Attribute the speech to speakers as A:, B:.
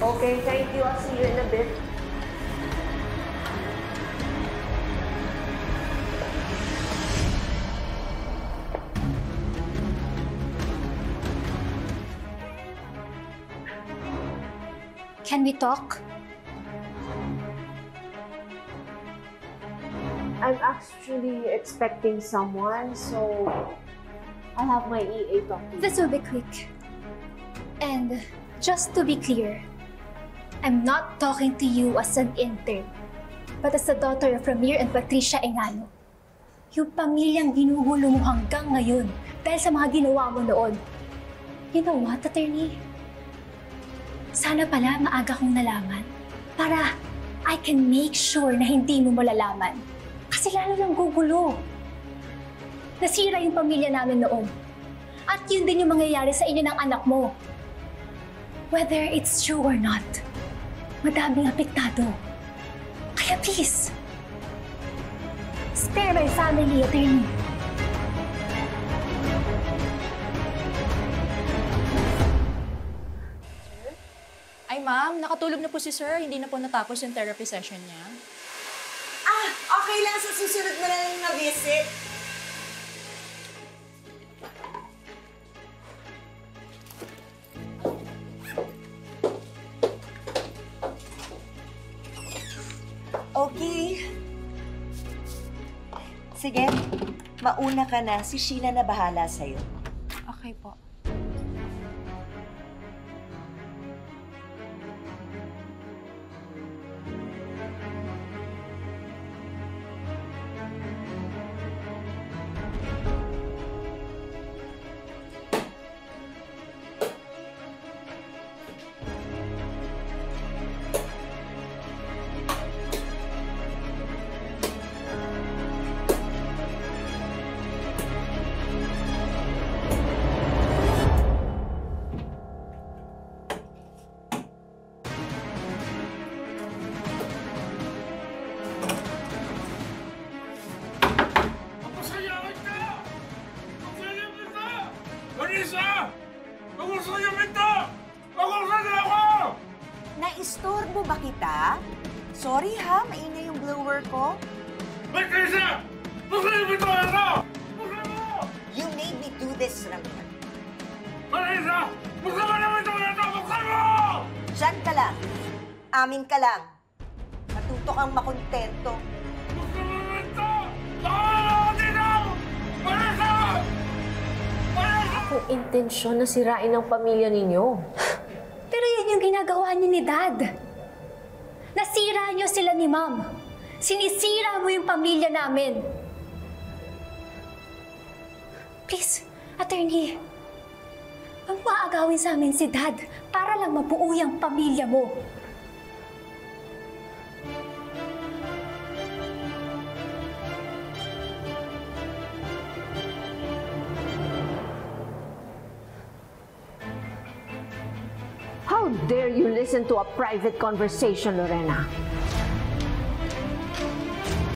A: Okay, thank you. I'll see you in a bit.
B: Can we talk?
A: I'm actually expecting someone, so I'll have my EA talk to you.
B: This will be quick. And just to be clear, I'm not talking to you as an intern, but as the daughter of Ramir and Patricia Engano. Yung pamilyang ginugulo mo hanggang ngayon dahil sa mga ginawa mo noon. You know what, attorney? Sana pala maaga kong nalaman para I can make sure na hindi mo malalaman. Kasi lalo lang gugulo. Nasira yung pamilya namin noon. At yun din yung mangyayari sa inyo ng anak mo. Whether it's true or not, madaming apektado. Kaya please, spare my family, attorney.
C: Ay ma'am, nakatulog na po si sir. Hindi na po natapos yung therapy session niya.
D: Ah, okay lang. Sa susunod mo na lang na-visit. Okay. Sige, mauna ka na. Si Sheila na bahala sa'yo.
C: Okay po.
E: Marisa! Kamusta yung ito? Kamusta na ako?
D: Na-istorbo ba kita? Sorry ha, maingay yung blower ko.
E: Marisa! Kamusta yung ito? Ano? Kamusta mo?
D: You made me do this, Ramir.
E: Marisa! Kamusta mo naman ito? Kamusta mo?
D: Diyan ka lang. Amin ka lang. Matuto kang makontento.
E: Kamusta mo naman ito? Ako dito! Marisa!
A: Kung intensyon na sirain ang pamilya ninyo.
B: Pero yan yung ginagawa niyo ni Dad. Nasira niyo sila ni Ma'am. Sinisira mo yung pamilya namin. Please, attorney. Huwag maagawin sa amin si Dad para lang mabuo yung pamilya mo.
A: How dare you listen to a private conversation, Lorena?